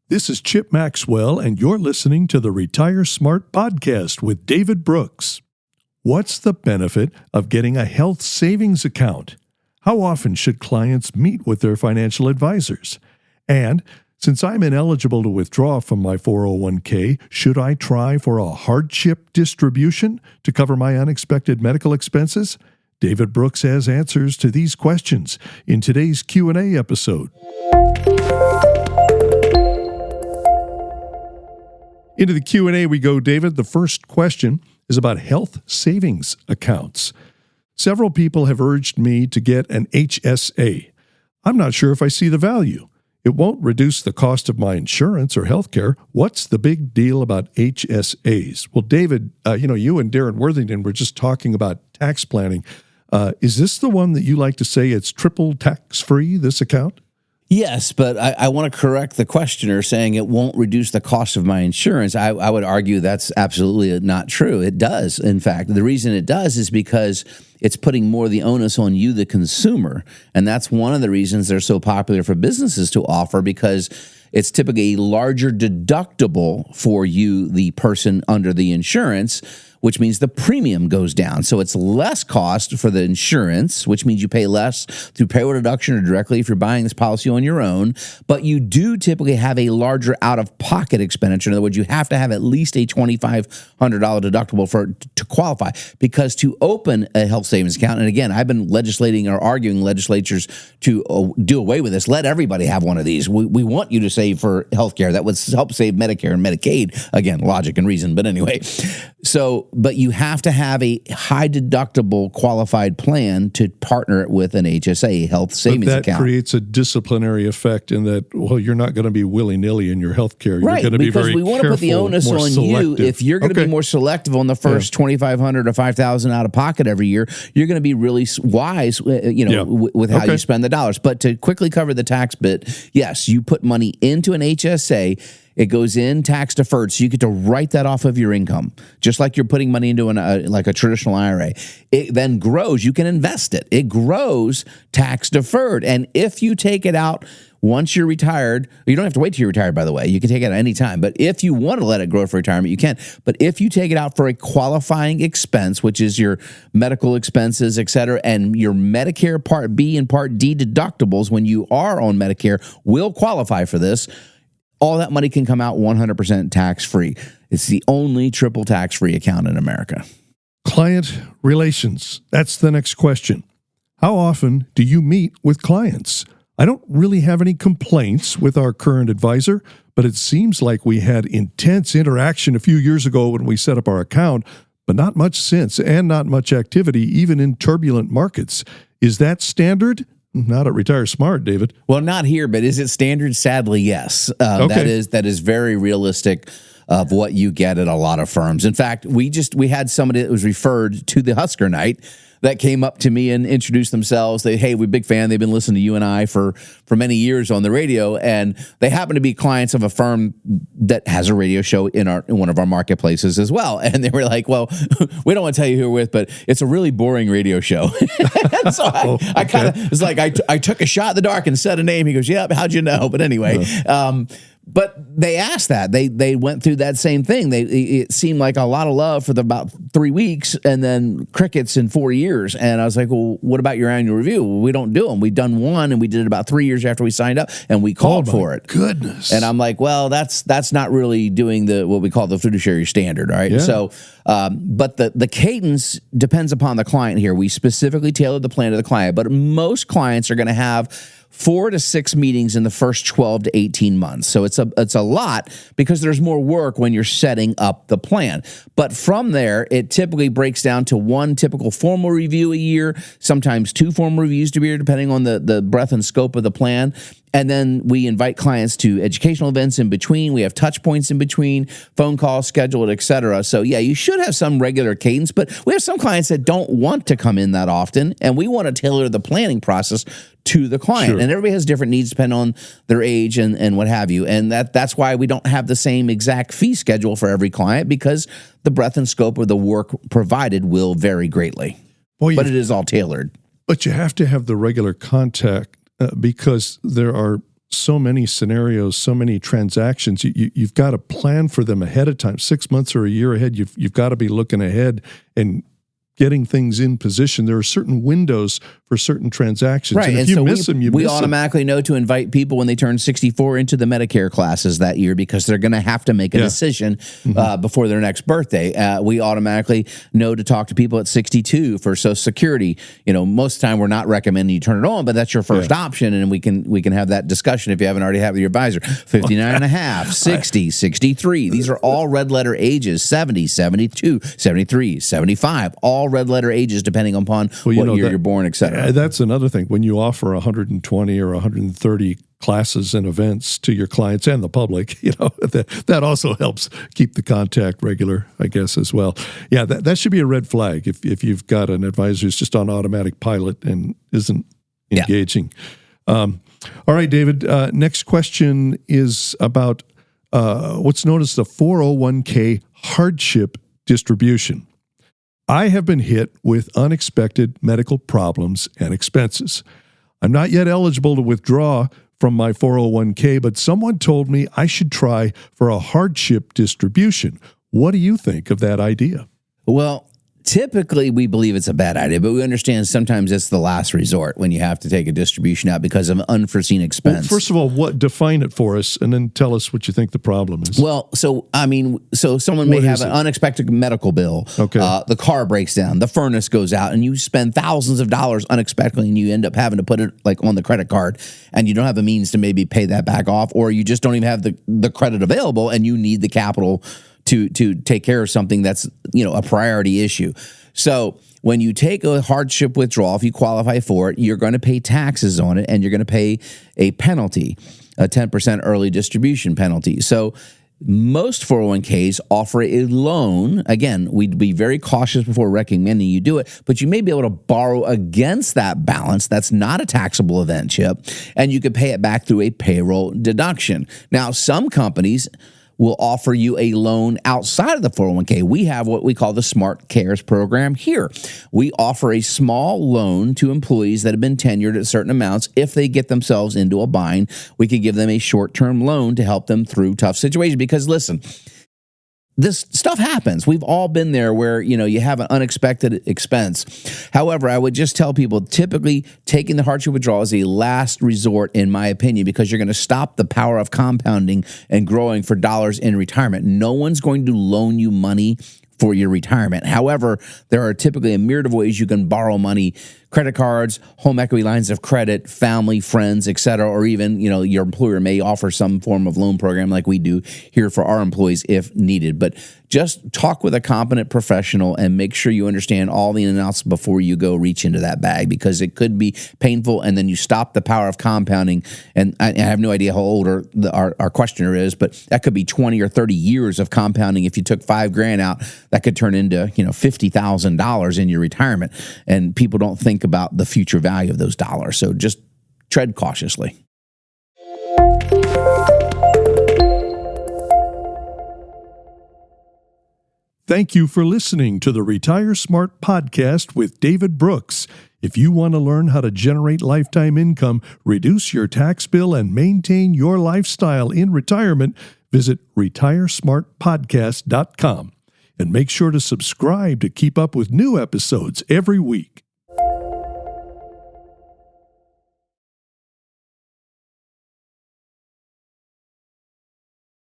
This is Chip Maxwell, and you're listening to the Retire Smart podcast with David Brooks. What's the benefit of getting a health savings account? How often should clients meet with their financial advisors? And since I'm ineligible to withdraw from my 401k, should I try for a hardship distribution to cover my unexpected medical expenses? David Brooks has answers to these questions in today's Q&A episode. Into the Q&A we go, David. The first question is about health savings accounts. Several people have urged me to get an HSA. I'm not sure if I see the value. It won't reduce the cost of my insurance or health care. What's the big deal about HSAs? Well, David, you and Darren Worthington were just talking about tax planning. Is this the one that you like to say it's triple tax-free, this account? Yes, but I want to correct the questioner saying it won't reduce the cost of my insurance. I would argue that's absolutely not true. It does, in fact. The reason it does is because it's putting more of the onus on you, the consumer. And that's one of the reasons they're so popular for businesses to offer, because it's typically a larger deductible for you, the person under the insurance, which means the premium goes down. So it's less cost for the insurance, which means you pay less through payroll deduction or directly if you're buying this policy on your own. But you do typically have a larger out-of-pocket expenditure. In other words, you have to have at least a $2,500 deductible to qualify. Because to open a health savings account, and again, I've been legislating or arguing legislatures to do away with this. Let everybody have one of these. We want you to save for health care. That would help save Medicare and Medicaid. Again, logic and reason. But anyway, but you have to have a high deductible qualified plan to partner it with an HSA, health savings account. But that creates a disciplinary effect in that, you're not going to be willy-nilly in your health care. Right, you're going to be very careful, because we want to put the onus on selective. you. If you're going to be more selective on the first $2,500 or $5,000 out of pocket every year, you're going to be really wise, with how you spend the dollars. But to quickly cover the tax bit, yes, you put money into an HSA. It goes in tax deferred, so you get to write that off of your income, just like you're putting money into like a traditional IRA. It then grows. You can invest it. It grows tax deferred, and if you take it out once you're retired, you don't have to wait till you're retired, by the way. You can take it at any time. But if you want to let it grow for retirement, you can. But if you take it out for a qualifying expense, which is your medical expenses, et cetera, and your Medicare Part B and Part D deductibles when you are on Medicare will qualify for this, all that money can come out 100% tax-free. It's the only triple tax-free account in America. Client relations. That's the next question. How often do you meet with clients? I don't really have any complaints with our current advisor, but it seems like we had intense interaction a few years ago when we set up our account, but not much since, and not much activity, even in turbulent markets. Is that standard? Not at Retire Smart, David. Well, not here, but is it standard? Sadly, yes. Okay. That is very realistic of what you get at a lot of firms. In fact, we had somebody that was referred to the Husker Night that came up to me and introduced themselves. We're a big fan. They've been listening to you and I for many years on the radio, and they happen to be clients of a firm that has a radio show in one of our marketplaces as well. And they were like, "Well, we don't want to tell you who we're with, but it's a really boring radio show." So I kind of was like, I took a shot in the dark and said a name. He goes, "Yeah, how'd you know?" But anyway. But they asked that. They went through that same thing. It seemed like a lot of love for about 3 weeks and then crickets in 4 years. And I was like, well, what about your annual review? Well, we don't do them. We've done one, and we did it about 3 years after we signed up, and we called for it. Goodness. And I'm like, well, that's not really doing what we call the fiduciary standard, right? Yeah. So, but the cadence depends upon the client here. We specifically tailored the plan to the client, but most clients are going to have 4 to 6 meetings in the first 12 to 18 months. So it's a lot because there's more work when you're setting up the plan. But from there, it typically breaks down to one typical formal review a year, sometimes 2 formal reviews a year, depending on the breadth and scope of the plan. And then we invite clients to educational events in between. We have touch points in between, phone calls scheduled, et cetera. So yeah, you should have some regular cadence, but we have some clients that don't want to come in that often, and we want to tailor the planning process to the client. Sure. And everybody has different needs depending on their age and what have you. And that's why we don't have the same exact fee schedule for every client, because the breadth and scope of the work provided will vary greatly. But it is all tailored. But you have to have the regular contact because there are so many scenarios, so many transactions. You've got to plan for them ahead of time, 6 months or a year ahead. You've got to be looking ahead and getting things in position. There are certain windows for certain transactions. Right. And if you miss them, you we miss them. automatically know to invite people when they turn 64 into the Medicare classes that year because they're going to have to make a decision before their next birthday. We automatically know to talk to people at 62 for Social Security. Most of the time we're not recommending you turn it on, but that's your first option, and we can have that discussion if you haven't already had with your advisor. 59 and a half, 60, 63. These are all red letter ages, 70, 72, 73, 75, all red letter ages depending upon what year you're born, et cetera. That's another thing. When you offer 120 or 130 classes and events to your clients and the public, that also helps keep the contact regular, I guess, as well. Yeah, that should be a red flag if you've got an advisor who's just on automatic pilot and isn't engaging. All right, David, next question is about what's known as the 401k hardship distribution. I have been hit with unexpected medical problems and expenses. I'm not yet eligible to withdraw from my 401k, but someone told me I should try for a hardship distribution. What do you think of that idea? Well, typically we believe it's a bad idea, but we understand sometimes it's the last resort when you have to take a distribution out because of unforeseen expense. Well, first of all, define it for us, and then tell us what you think the problem is. Well, so someone may have an unexpected medical bill. Okay. The car breaks down, the furnace goes out, and you spend thousands of dollars unexpectedly, and you end up having to put it on the credit card, and you don't have the means to maybe pay that back off, or you just don't even have the credit available, and you need the capital to take care of something that's a priority issue. So when you take a hardship withdrawal, if you qualify for it, you're going to pay taxes on it, and you're going to pay a penalty, a 10% early distribution penalty. So most 401ks offer a loan. Again, we'd be very cautious before recommending you do it, but you may be able to borrow against that balance. That's not a taxable event, Chip, and you could pay it back through a payroll deduction. Now, some companies will offer you a loan outside of the 401k. We have what we call the Smart Cares program here. We offer a small loan to employees that have been tenured at certain amounts. If they get themselves into a bind, we could give them a short-term loan to help them through tough situations. Because listen, this stuff happens. We've all been there where, you have an unexpected expense. However, I would just tell people, typically taking the hardship withdrawal is a last resort, in my opinion, because you're going to stop the power of compounding and growing for dollars in retirement. No one's going to loan you money for your retirement. However, there are typically a myriad of ways you can borrow money: credit cards, home equity lines of credit, family, friends, et cetera, or even, your employer may offer some form of loan program like we do here for our employees if needed. But just talk with a competent professional and make sure you understand all the ins and outs before you go reach into that bag, because it could be painful, and then you stop the power of compounding. And I have no idea how old our questioner is, but that could be 20 or 30 years of compounding. If you took $5,000 out, that could turn into, $50,000 in your retirement. And people don't think about the future value of those dollars. So just tread cautiously. Thank you for listening to the Retire Smart podcast with David Brooks. If you want to learn how to generate lifetime income, reduce your tax bill, and maintain your lifestyle in retirement, visit retiresmartpodcast.com. And make sure to subscribe to keep up with new episodes every week.